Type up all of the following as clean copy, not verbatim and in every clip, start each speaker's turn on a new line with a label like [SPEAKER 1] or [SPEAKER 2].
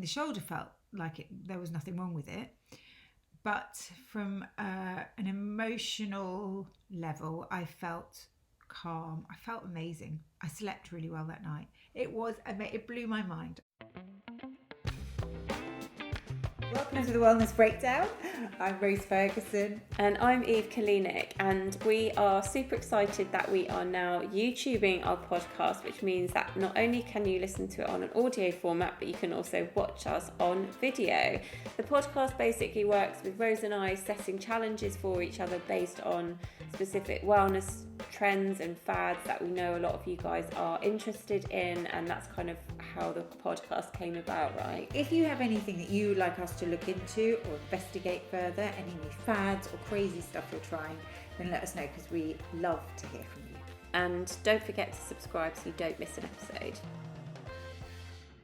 [SPEAKER 1] the shoulder felt like there was nothing wrong with it. But from an emotional level, I felt calm. I felt amazing. I slept really well that night. It blew my mind. Welcome to the Wellness Breakdown. I'm Rose Ferguson.
[SPEAKER 2] And I'm Eve Kalinik, and we are super excited that we are now YouTubing our podcast, which means that not only can you listen to it on an audio format, but you can also watch us on video. The podcast basically works with Rose and I setting challenges for each other based on specific wellness trends and fads that we know a lot of you guys are interested in, and that's kind of how the podcast came about, right?
[SPEAKER 1] If you have anything that you would like us to look into or investigate further, any new fads or crazy stuff you're trying, then let us know, because we love to hear from you.
[SPEAKER 2] And don't forget to subscribe so you don't miss an episode.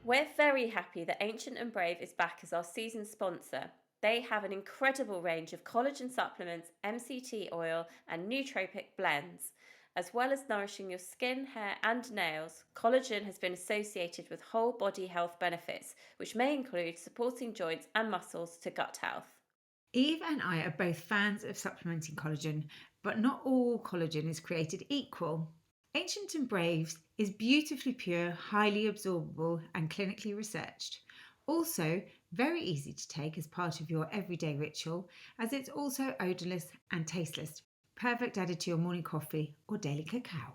[SPEAKER 2] We're very happy that Ancient and Brave is back as our season sponsor. They have an incredible range of collagen supplements, MCT oil, and nootropic blends. As well as nourishing your skin, hair, and nails, collagen has been associated with whole body health benefits, which may include supporting joints and muscles to gut health.
[SPEAKER 1] Eve and I are both fans of supplementing collagen, but not all collagen is created equal. Ancient and Brave's is beautifully pure, highly absorbable, and clinically researched. Also, very easy to take as part of your everyday ritual, as it's also odorless and tasteless. Perfect added to your morning coffee or daily cacao.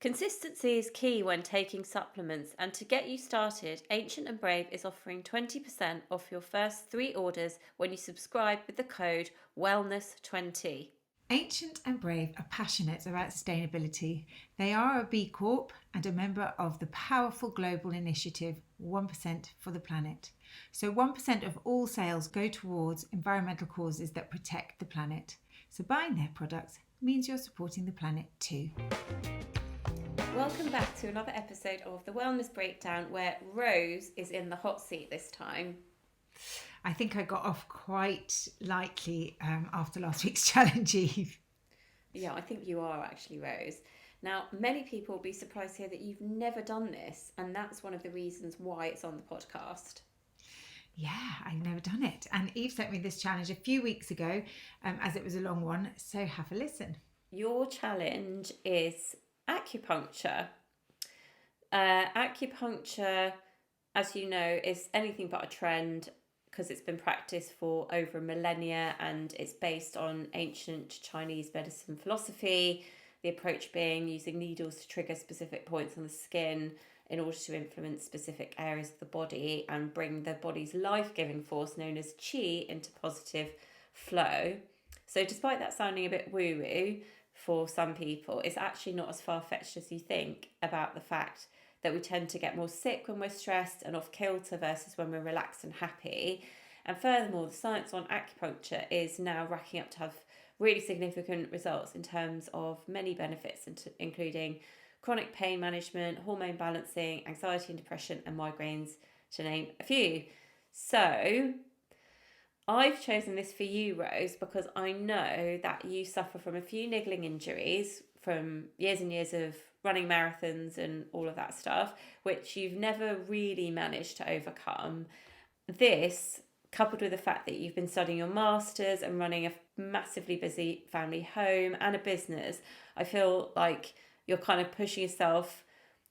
[SPEAKER 2] Consistency is key when taking supplements, and to get you started, Ancient and Brave is offering 20% off your first 3 orders when you subscribe with the code WELLNESS20.
[SPEAKER 1] Ancient and Brave are passionate about sustainability. They are a B Corp and a member of the powerful global initiative 1% for the Planet. So 1% of all sales go towards environmental causes that protect the planet. So buying their products means you're supporting the planet too.
[SPEAKER 2] Welcome back to another episode of the Wellness Breakdown, where Rose is in the hot seat this time.
[SPEAKER 1] I think I got off quite lightly after last week's challenge, Eve.
[SPEAKER 2] Yeah, I think you are actually, Rose. Now, many people will be surprised to hear that you've never done this, and that's one of the reasons why it's on the podcast.
[SPEAKER 1] Yeah, I've never done it. And Eve sent me this challenge a few weeks ago, as it was a long one, so have a listen.
[SPEAKER 2] Your challenge is acupuncture. Acupuncture, as you know, is anything but a trend because it's been practiced for over a millennia, and it's based on ancient Chinese medicine philosophy. The approach being using needles to trigger specific points on the skin in order to influence specific areas of the body and bring the body's life-giving force known as qi into positive flow. So despite that sounding a bit woo-woo for some people, it's actually not as far-fetched as you think about the fact that we tend to get more sick when we're stressed and off kilter versus when we're relaxed and happy. And furthermore, the science on acupuncture is now racking up to have really significant results in terms of many benefits, including chronic pain management, hormone balancing, anxiety and depression, and migraines, to name a few. So I've chosen this for you, Rose, because I know that you suffer from a few niggling injuries from years and years of running marathons and all of that stuff, which you've never really managed to overcome. This, coupled with the fact that you've been studying your masters and running a massively busy family home and a business, I feel like you're kind of pushing yourself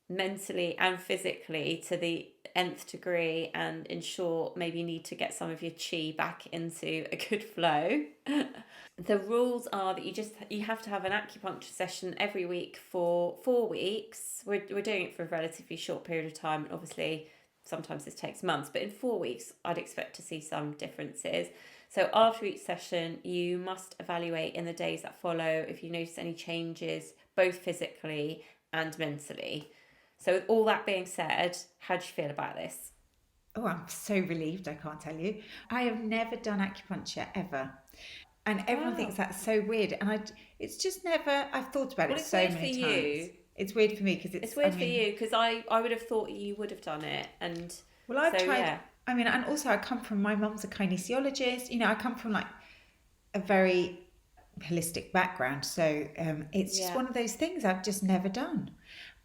[SPEAKER 2] mentally and physically to the nth degree, and in short, maybe you need to get some of your chi back into a good flow. The rules are that you have to have an acupuncture session every week for 4 weeks. We're doing it for a relatively short period of time, and obviously sometimes this takes months, but in 4 weeks I'd expect to see some differences. So after each session, you must evaluate in the days that follow if you notice any changes, both physically and mentally. So with all that being said, how do you feel about this?
[SPEAKER 1] Oh, I'm so relieved, I can't tell you. I have never done acupuncture ever. And everyone thinks that's so weird. And it's just never, I've thought about it so many times. It's weird for me because
[SPEAKER 2] it's weird for you because I would have thought you would have done it. And
[SPEAKER 1] well, I've tried. Yeah. I mean, and also I come from, my mum's a kinesiologist. You know, I come from like a very holistic background. So it's just one of those things I've just never done.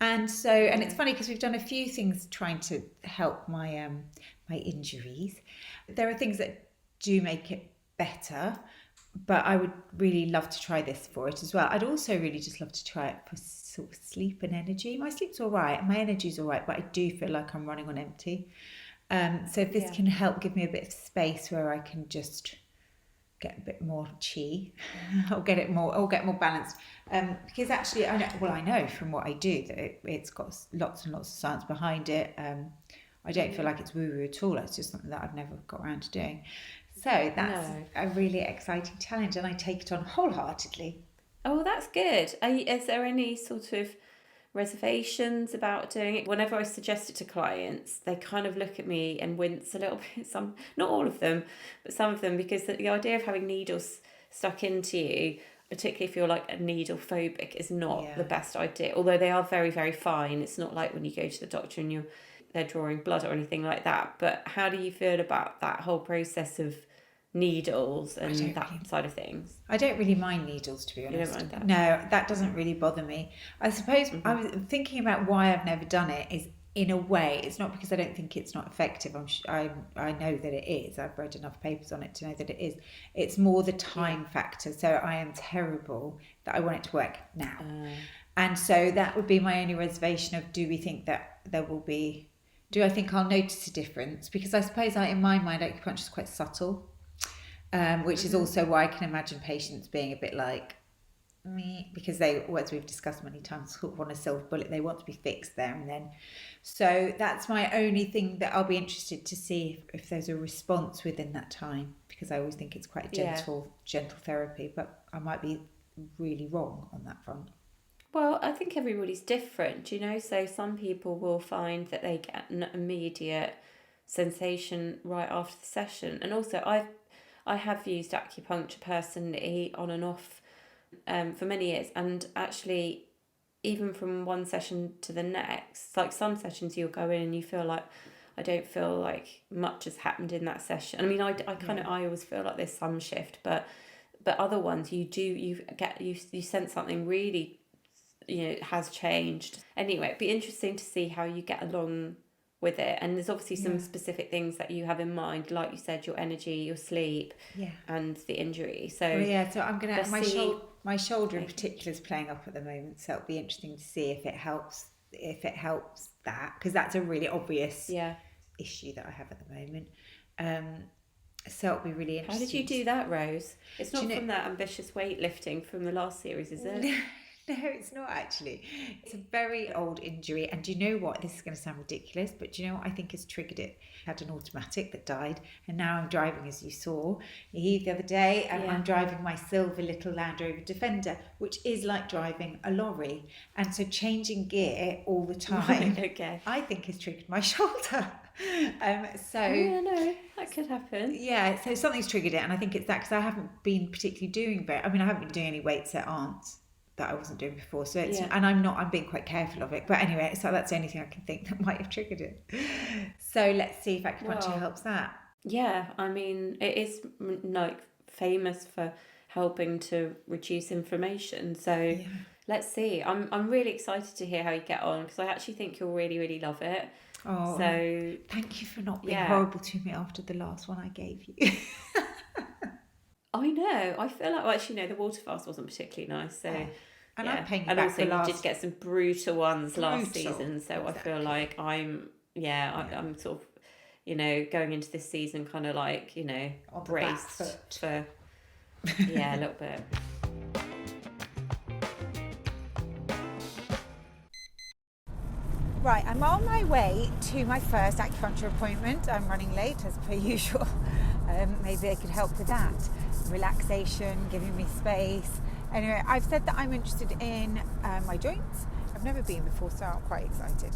[SPEAKER 1] And so, and it's funny because we've done a few things trying to help my my injuries. There are things that do make it better, but I would really love to try this for it as well. I'd also really just love to try it for sort of sleep and energy. My sleep's all right, my energy's all right, but I do feel like I'm running on empty. So if this can help give me a bit of space where I can just get a bit more chi, or get more balanced. Because actually, I know from what I do that it's got lots and lots of science behind it. I don't feel like it's woo-woo at all. It's just something that I've never got around to doing. So that's a really exciting challenge, and I take it on wholeheartedly.
[SPEAKER 2] Oh, that's good. Is there any sort of reservations about doing it? Whenever I suggest it to clients, they kind of look at me and wince a little bit. Some, not all of them, but some of them, because the idea of having needles stuck into you, particularly if you're like a needle phobic, is not the best idea. Although they are very, very fine. It's not like when you go to the doctor and they're drawing blood or anything like that. But how do you feel about that whole process of needles and that side of things?
[SPEAKER 1] I don't really mind needles, to be honest.
[SPEAKER 2] You don't mind that?
[SPEAKER 1] No, that doesn't really bother me. I suppose I was thinking about why I've never done it is, in a way, it's not because I don't think it's not effective. I know that it is. I've read enough papers on it to know that it is. It's more the time factor. So I am terrible that I want it to work now. And so that would be my only reservation of, do we think that there will be... Do I think I'll notice a difference? Because I suppose in my mind, acupuncture is quite subtle. Which is also why I can imagine patients being a bit like me, because they, as we've discussed many times, want a silver bullet. They want to be fixed there and then. So that's my only thing that I'll be interested to see if there's a response within that time, because I always think it's quite a gentle therapy, but I might be really wrong on that front.
[SPEAKER 2] Well, I think everybody's different, so some people will find that they get an immediate sensation right after the session. And also I have used acupuncture personally on and off for many years, and actually even from one session to the next, like some sessions you'll go in and you feel like, I don't feel like much has happened in that session. I mean, I always feel like there's some shift, but other ones you sense something really has changed. Anyway, it'd be interesting to see how you get along with it, and there's obviously some specific things that you have in mind, like you said, your energy, your sleep, and the injury. So
[SPEAKER 1] so I'm gonna my shoulder in particular is playing up at the moment, so it'll be interesting to see if it helps that, because that's a really obvious issue that I have at the moment. So it'll be really interesting.
[SPEAKER 2] How did you do that, Rose? It's not from that ambitious weightlifting from the last series, is it?
[SPEAKER 1] No, it's not actually. It's a very old injury, and do you know what? This is going to sound ridiculous, but do you know what I think has triggered it? I had an automatic that died, and now I'm driving, as you saw the other day, and I'm driving my silver little Land Rover Defender, which is like driving a lorry, and so changing gear all the time, I think has triggered my shoulder.
[SPEAKER 2] That could happen.
[SPEAKER 1] Yeah, so something's triggered it, and I think it's that, because I haven't been particularly doing I haven't been doing any weights that I wasn't doing before, so it's and I'm being quite careful of it, but anyway, so that's the only thing I can think that might have triggered it. So let's see if acupuncture helps that.
[SPEAKER 2] I mean, it is like famous for helping to reduce inflammation, so let's see. I'm really excited to hear how you get on, because I actually think you'll really, really love it.
[SPEAKER 1] So thank you for not being horrible to me after the last one I gave you.
[SPEAKER 2] I know. I feel like, the water fast wasn't particularly nice. So,
[SPEAKER 1] and I'm paying you
[SPEAKER 2] and
[SPEAKER 1] back
[SPEAKER 2] also you did get some brutal ones last season. So I feel like I'm sort of, going into this season kind of like, braced for, a little bit.
[SPEAKER 1] Right, I'm on my way to my first acupuncture appointment. I'm running late as per usual. Maybe they could help with that. Relaxation, giving me space. Anyway, I've said that I'm interested in my joints. I've never been before, so I'm quite excited.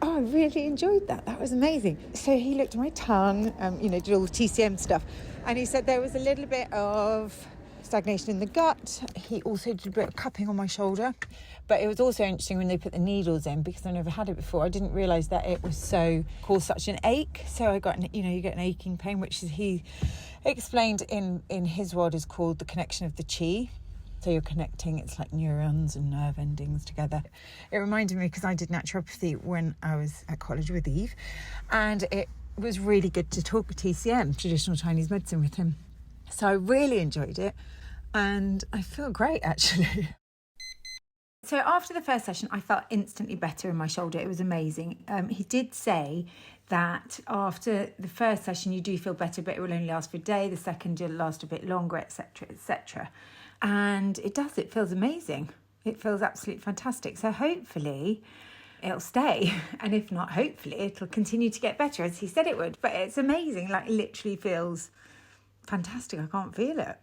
[SPEAKER 1] Oh, I really enjoyed that. That was amazing. So he looked at my tongue, did all the TCM stuff, and he said there was a little bit of stagnation in the gut. He also did a bit of cupping on my shoulder, but it was also interesting when they put the needles in, because I never had it before. I didn't realise that it was caused such an ache. So I got you get an aching pain, which he explained in his world is called the connection of the chi. So you're connecting, it's like neurons and nerve endings together. It reminded me, because I did naturopathy when I was at college with Eve, and it was really good to talk TCM, traditional Chinese medicine, with him. So I really enjoyed it, and I feel great actually. So after the first session, I felt instantly better in my shoulder. It was amazing. He did say that after the first session, you do feel better, but it will only last for a day. The second, will last a bit longer, etc., etc. And it does. It feels amazing. It feels absolutely fantastic. So hopefully it'll stay. And if not, hopefully it'll continue to get better, as he said it would. But it's amazing. Like, literally feels fantastic. I can't feel it.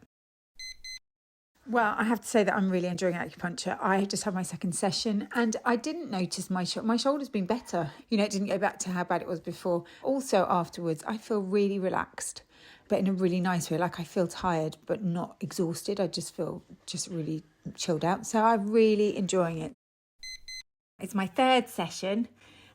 [SPEAKER 1] Well, I have to say that I'm really enjoying acupuncture. I just had my second session and I didn't notice my shoulder's been better. It didn't go back to how bad it was before. Also, afterwards, I feel really relaxed, but in a really nice way. Like, I feel tired, but not exhausted. I just feel really chilled out. So I'm really enjoying it. It's my third session.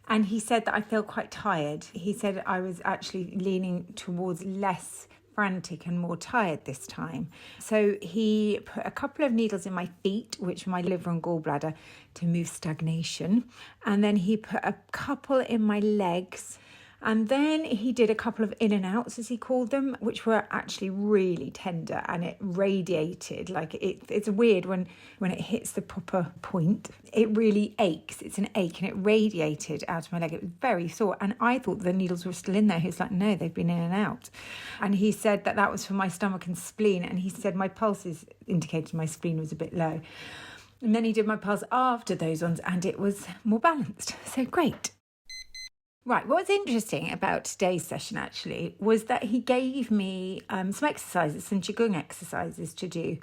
[SPEAKER 1] And he said that I feel quite tired. He said I was actually leaning towards less frantic and more tired this time. So he put a couple of needles in my feet, which were my liver and gallbladder, to move stagnation. And then he put a couple in my legs. And then he did a couple of in and outs, as he called them, which were actually really tender, and it radiated. Like, it's weird when it hits the proper point. It really aches. It's an ache, and it radiated out of my leg. It was very sore, and I thought the needles were still in there. He was like, no, they've been in and out. And he said that was for my stomach and spleen, and he said my pulses indicated my spleen was a bit low. And then he did my pulse after those ones, and it was more balanced. So great. Right, what's interesting about today's session actually was that he gave me some exercises, some Qigong exercises to do.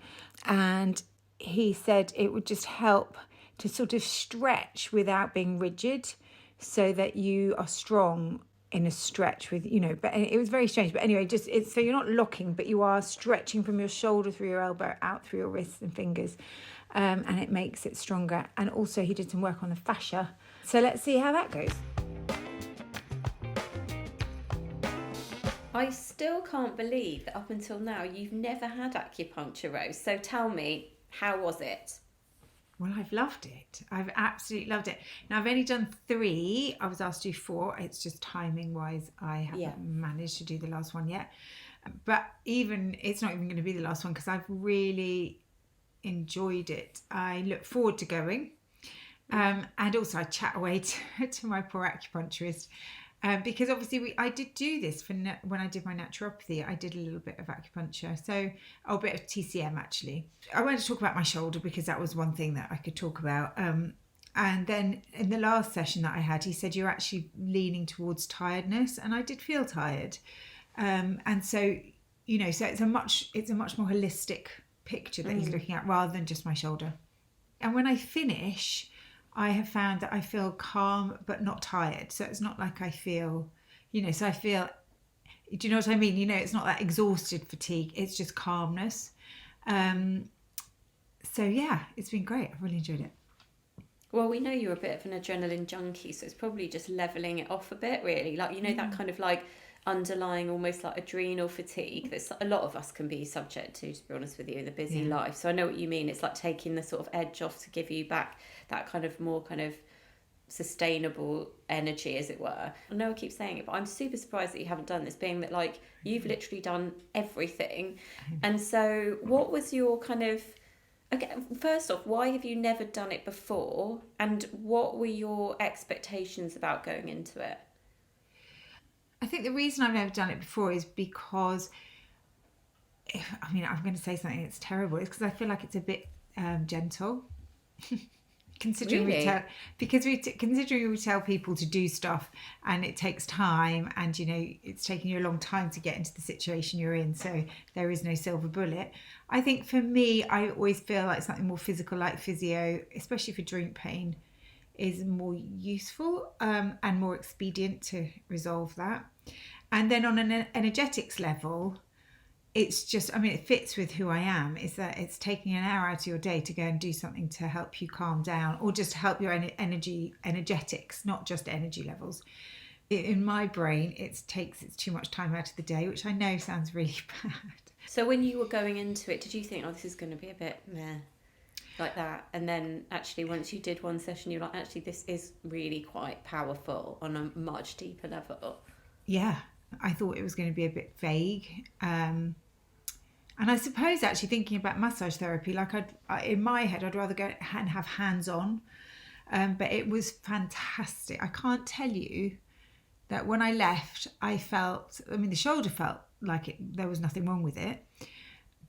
[SPEAKER 1] And he said it would just help to sort of stretch without being rigid, so that you are strong in a stretch with, but it was very strange. But anyway, so you're not locking, but you are stretching from your shoulder through your elbow out through your wrists and fingers. And it makes it stronger. And also he did some work on the fascia. So let's see how that goes.
[SPEAKER 2] I still can't believe that up until now you've never had acupuncture, Rose. So tell me, how was it?
[SPEAKER 1] Well, I've loved it. I've absolutely loved it. Now, I've only done 3. I was asked to do 4. It's just timing-wise, I haven't managed to do the last one yet. But it's not even going to be the last one, because I've really enjoyed it. I look forward to going. And also I chat away to my poor acupuncturist. Because obviously I did do this when I did my naturopathy. I did a little bit of acupuncture, a bit of TCM actually. I wanted to talk about my shoulder because that was one thing that I could talk about. And then in the last session that I had, he said you're actually leaning towards tiredness, and I did feel tired. And so so it's a much more holistic picture that he's looking at, rather than just my shoulder. And when I finish, I have found that I feel calm but not tired. So it's not like I feel, so I feel, do you know what I mean? It's not that exhausted fatigue. It's just calmness. So yeah, it's been great. I've really enjoyed it.
[SPEAKER 2] Well, we know you're a bit of an adrenaline junkie, so it's probably just levelling it off a bit, really. Like, that kind of like underlying almost like adrenal fatigue that a lot of us can be subject to be honest with you, in the busy life. So I know what you mean. It's like taking the sort of edge off to give you back that kind of more kind of sustainable energy, as it were. I know I keep saying it, but I'm super surprised that you haven't done this, being that like you've literally done everything. And so what was your kind of, okay, first off, why have you never done it before, and what were your expectations about going into it?
[SPEAKER 1] I think the reason I've never done it before is because, I'm going to say something that's terrible, is because I feel like it's a bit gentle. Considering
[SPEAKER 2] really?
[SPEAKER 1] considering we tell people to do stuff and it takes time, and it's taking you a long time to get into the situation you're in, so there is no silver bullet. I think for me, I always feel like something more physical, like physio, especially for joint pain, is more useful and more expedient to resolve that. And then on an energetics level, it's just, it fits with who I am, is that it's taking an hour out of your day to go and do something to help you calm down, or just help your energetics, not just energy levels. In my brain, it's too much time out of the day, which I know sounds really bad.
[SPEAKER 2] So when you were going into it, did you think, oh, this is going to be a bit meh, like that? And then actually, once you did one session, you're like, actually, this is really quite powerful on a much deeper level.
[SPEAKER 1] Yeah, I thought it was going to be a bit vague. And I suppose actually thinking about massage therapy, like in my head, I'd rather go and have hands on. But it was fantastic. I can't tell you that when I left, I felt, I mean, the shoulder felt like there was nothing wrong with it.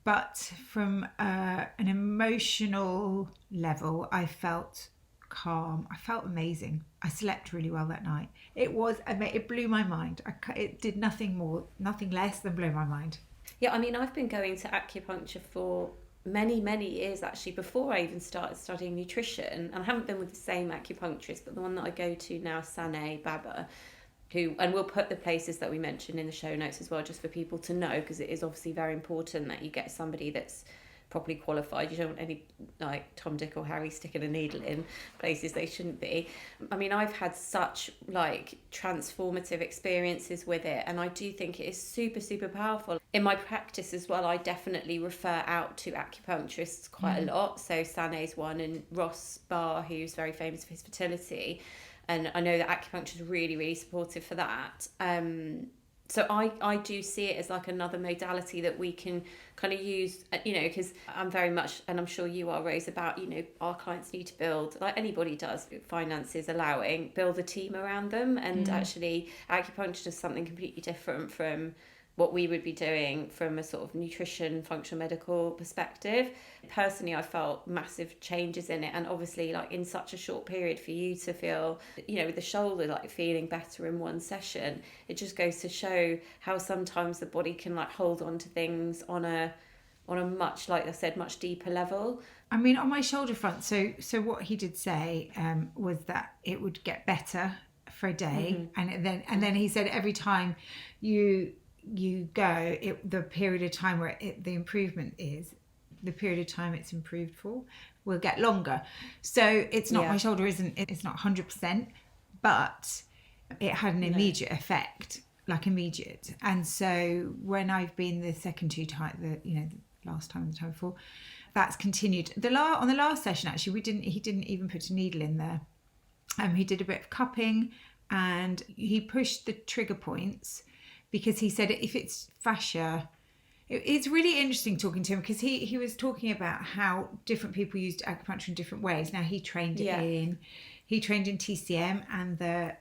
[SPEAKER 1] But from an emotional level, I felt calm. I felt amazing. I slept really well that night. It blew my mind. It did nothing less than blow my mind.
[SPEAKER 2] Yeah, I mean, I've been going to acupuncture for many, many years actually, before I even started studying nutrition. And I haven't been with the same acupuncturist, but the one that I go to now, Sane Baba, who, and we'll put the places that we mentioned in the show notes as well, just for people to know, because it is obviously very important that you get somebody that's properly qualified. You don't want any like Tom, Dick or Harry sticking a needle in places they shouldn't be. I mean, I've had such like transformative experiences with it, and I do think it is super, super powerful. In my practice as well, I definitely refer out to acupuncturists quite a lot. So Sane's one, and Ross Barr, who's very famous for his fertility. And I know that acupuncture is really, really supportive for that. So I do see it as like another modality that we can kind of use, because I'm very much, and I'm sure you are, Rose, about, our clients need to build, like anybody does, finances allowing, build a team around them. And actually acupuncture does something completely different from what we would be doing from a sort of nutrition, functional medical perspective. Personally, I felt massive changes in it, and obviously like in such a short period for you to feel, with the shoulder like feeling better in one session, it just goes to show how sometimes the body can like hold on to things on a much, like I said, much deeper level.
[SPEAKER 1] I mean, on my shoulder front, so what he did say was that it would get better for a day, and then he said every time you go, the period of time where the improvement is, the period of time it's improved for will get longer. So it's not, my shoulder it's not 100%, but it had an immediate effect, like immediate. And so when I've been the second two times, the last time and the time before, that's continued. On the last session, actually, he didn't even put a needle in there. He did a bit of cupping, and he pushed the trigger points, because he said if it's fascia, it's really interesting talking to him, because he was talking about how different people used acupuncture in different ways. Now he trained in TCM and the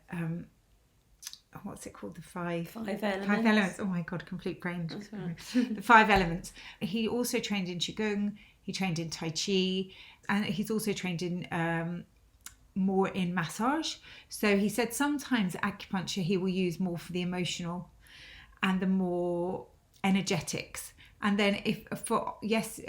[SPEAKER 1] what's it called, the five elements. Five elements. Oh my god, complete brain. The 5 elements. He also trained in Qigong. He trained in Tai Chi, and he's also trained in more in massage. So he said sometimes acupuncture he will use more for the emotional and the more energetics. And then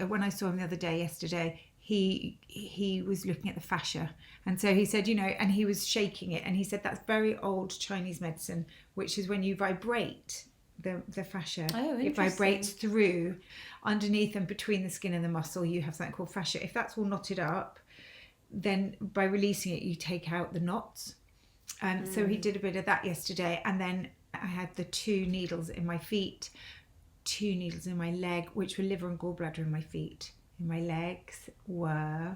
[SPEAKER 1] when I saw him the other day, yesterday, he was looking at the fascia. And so he said, and he was shaking it. And he said that's very old Chinese medicine, which is when you vibrate the fascia.
[SPEAKER 2] Oh,
[SPEAKER 1] it vibrates through underneath and between the skin and the muscle. You have something called fascia. If that's all knotted up, then by releasing it, you take out the knots. So he did a bit of that yesterday. And then I had the 2 needles in my feet, 2 needles in my leg, which were liver and gallbladder in my feet. In my legs were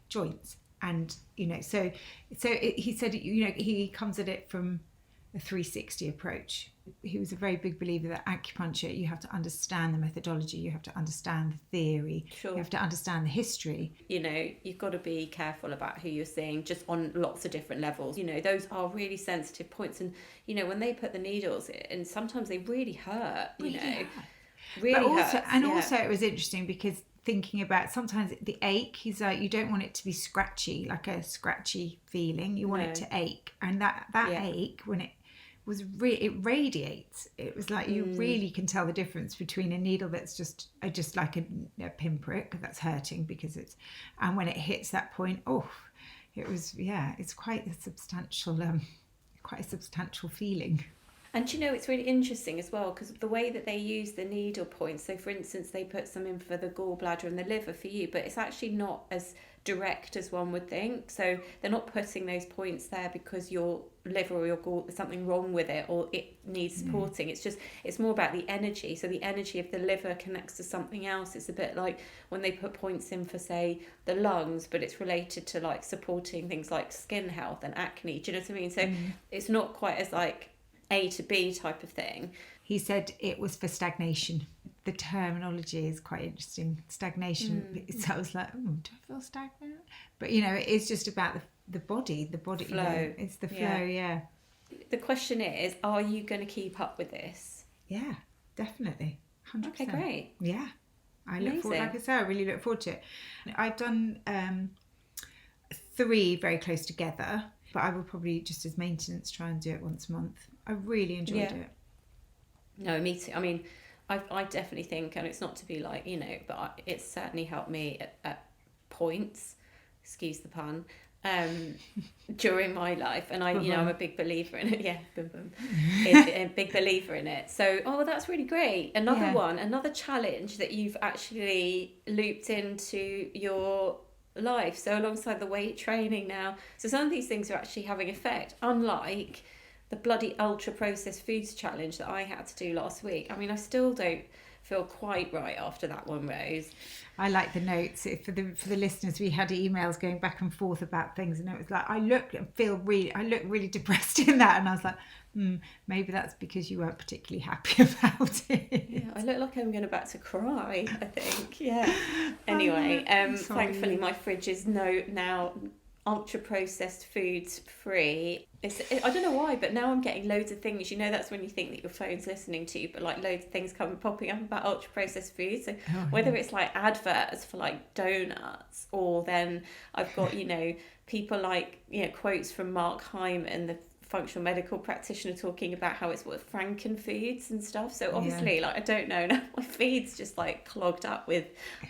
[SPEAKER 1] joints. And, he said, he comes at it from a 360 approach. He was a very big believer that acupuncture, you have to understand the methodology, you have to understand the theory, you have to understand the history.
[SPEAKER 2] You've got to be careful about who you're seeing, just on lots of different levels. Those are really sensitive points, and when they put the needles in, sometimes they really hurt. Really hurts.
[SPEAKER 1] And also it was interesting because thinking about sometimes the ache, he's like, you don't want it to be scratchy, like a scratchy feeling. You want it to ache, and that ache, when it it radiates. It was like you really can tell the difference between a needle that's just like a pinprick that's hurting because and when it hits that point, it was it's quite a substantial feeling.
[SPEAKER 2] And it's really interesting as well, because the way that they use the needle points, so for instance they put some in for the gallbladder and the liver for you, but it's actually not as direct as one would think. So they're not putting those points there because your liver or your gall, there's something wrong with it or it needs supporting. It's more about the energy. So the energy of the liver connects to something else. It's a bit like when they put points in for, say, the lungs, but it's related to like supporting things like skin health and acne. Do you know what I mean? So it's not quite as like A to B type of thing.
[SPEAKER 1] He said it was for stagnation. The terminology is quite interesting. Stagnation. So I was like, do I feel stagnant? But it is just about the body. The body
[SPEAKER 2] flow.
[SPEAKER 1] It's the flow. Yeah.
[SPEAKER 2] The question is, are you going to keep up with this?
[SPEAKER 1] Yeah, definitely. 100%.
[SPEAKER 2] Okay, great.
[SPEAKER 1] Yeah, I look forward. Like I say, I really look forward to it. I've done 3 very close together, but I will probably just as maintenance try and do it once a month. I really enjoyed it.
[SPEAKER 2] No, me too. I mean, I definitely think, and it's not to be like, but it's certainly helped me at points, excuse the pun, during my life. And I'm a big believer in it. Yeah, boom, boom. A big believer in it. So, that's really great. Another challenge that you've actually looped into your life. So alongside the weight training now. So some of these things are actually having effect, unlike the bloody ultra processed foods challenge that I had to do last week. I mean, I still don't feel quite right after that one, Rose.
[SPEAKER 1] I like the notes for the listeners. We had emails going back and forth about things, and it was like I look really depressed in that, and I was like, maybe that's because you weren't particularly happy about it.
[SPEAKER 2] Yeah, I look like I'm going about to cry, I think. Yeah. Anyway, thankfully my fridge is now ultra processed foods free. I don't know why, but now I'm getting loads of things. That's when you think that your phone's listening to you, but like loads of things popping up about ultra processed foods. So whether it's like adverts for like donuts, or then I've got people like quotes from Mark Hyman, the functional medical practitioner, talking about how it's frankenfoods and stuff. So obviously, like, I don't know, now my feed's just like clogged up with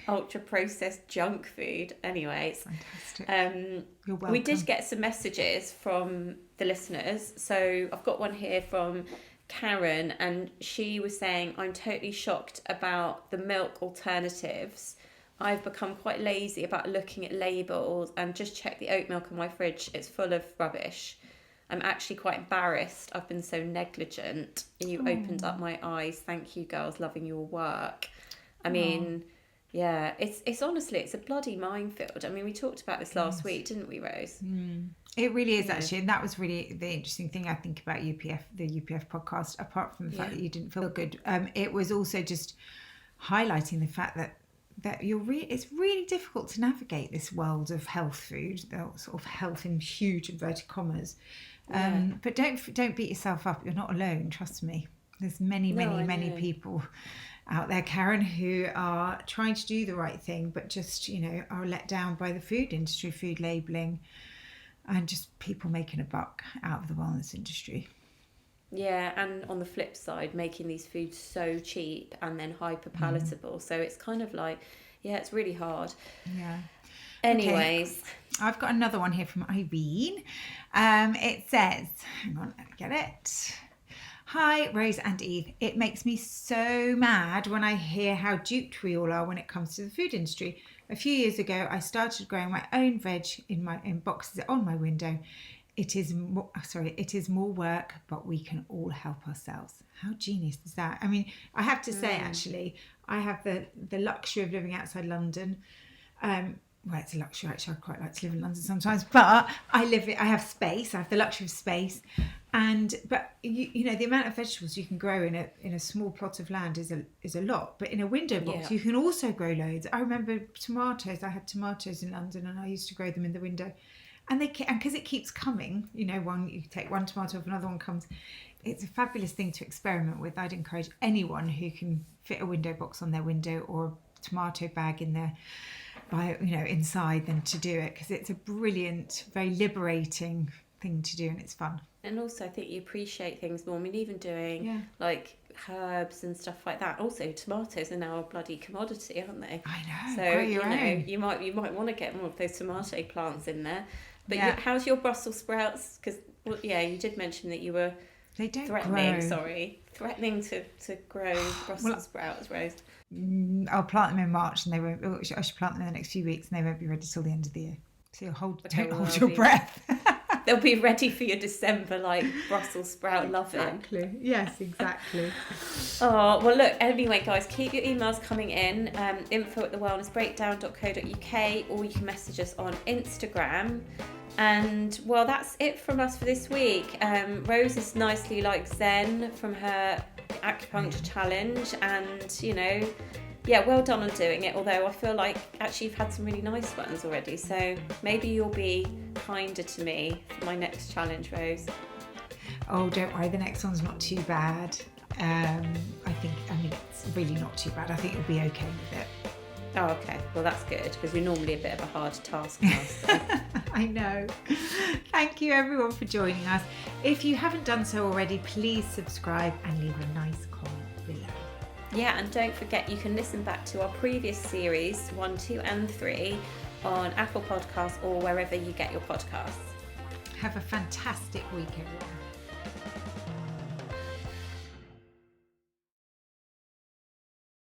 [SPEAKER 2] ultra processed junk food. Anyways,
[SPEAKER 1] fantastic. You're welcome.
[SPEAKER 2] We did get some messages from the listeners. So I've got one here from Karen, and she was saying, I'm totally shocked about the milk alternatives. I've become quite lazy about looking at labels and just check the oat milk in my fridge. It's full of rubbish. I'm actually quite embarrassed. I've been so negligent. You opened up my eyes. Thank you, girls. Loving your work. I mean, it's honestly, it's a bloody minefield. I mean, we talked about this last week, didn't we, Rose?
[SPEAKER 1] It really is, actually. And that was really the interesting thing, I think, about the UPF podcast, apart from the fact that you didn't feel good. It was also just highlighting the fact that it's really difficult to navigate this world of health food, the sort of health in huge inverted commas. But don't beat yourself up. You're not alone. Trust me. There's many people out there, Karen, who are trying to do the right thing, but just are let down by the food industry, food labelling, and just people making a buck out of the wellness industry.
[SPEAKER 2] Yeah, and on the flip side, making these foods so cheap and then hyper palatable. So it's kind of like, it's really hard.
[SPEAKER 1] Yeah.
[SPEAKER 2] Anyways.
[SPEAKER 1] Okay. I've got another one here from Irene. It says, hang on, let me get it. Hi, Rose and Eve. It makes me so mad when I hear how duped we all are when it comes to the food industry. A few years ago, I started growing my own veg in boxes on my window. It is more work, but we can all help ourselves. How genius is that? I mean, I have to say, actually, I have the luxury of living outside London. Well, it's a luxury, actually. I quite like to live in London sometimes, but I have space. I have the luxury of space, but the amount of vegetables you can grow in a small plot of land is a lot. But in a window box, you can also grow loads. I remember tomatoes. I had tomatoes in London, and I used to grow them in the window, and because it keeps coming. You take one tomato off, another one comes. It's a fabulous thing to experiment with. I'd encourage anyone who can fit a window box on their window or a tomato bag in their inside them to do it, because it's a brilliant, very liberating thing to do, and it's fun.
[SPEAKER 2] And also I think you appreciate things more. I mean, even doing like herbs and stuff like that. Also, tomatoes are now a bloody commodity, aren't they?
[SPEAKER 1] I know.
[SPEAKER 2] So you might want to get more of those tomato plants in there. But how's your Brussels sprouts? Because you did mention that you were
[SPEAKER 1] They don't
[SPEAKER 2] Threatening,
[SPEAKER 1] grow.
[SPEAKER 2] sorry. Threatening to grow Brussels sprouts, Rose.
[SPEAKER 1] I'll plant them in March, and they won't. I should plant them in the next few weeks, and they won't be ready till the end of the year. So
[SPEAKER 2] Okay,
[SPEAKER 1] don't
[SPEAKER 2] well,
[SPEAKER 1] hold your breath.
[SPEAKER 2] They'll be ready for your December, like, Brussels sprout loving.
[SPEAKER 1] Exactly. Yes, exactly.
[SPEAKER 2] Oh, well, look, anyway, guys, keep your emails coming in, info@thewellnessbreakdown.co.uk, or you can message us on Instagram. And, well, that's it from us for this week. Rose is nicely like Zen from her acupuncture challenge, and, you know, yeah, well done on doing it, although I feel like actually you've had some really nice ones already, so maybe you'll be kinder to me for my next challenge, Rose.
[SPEAKER 1] Oh, don't worry, the next one's not too bad. I mean, it's really not too bad. I think you'll be okay with it.
[SPEAKER 2] Oh, okay. Well, that's good, because you're normally a bit of a hard taskmaster.
[SPEAKER 1] I know. Thank you, everyone, for joining us. If you haven't done so already, please subscribe and leave a nice comment below.
[SPEAKER 2] Yeah, and don't forget you can listen back to our previous series 1, 2 and 3 on Apple Podcasts or wherever you get your podcasts.
[SPEAKER 1] Have a fantastic week, everyone.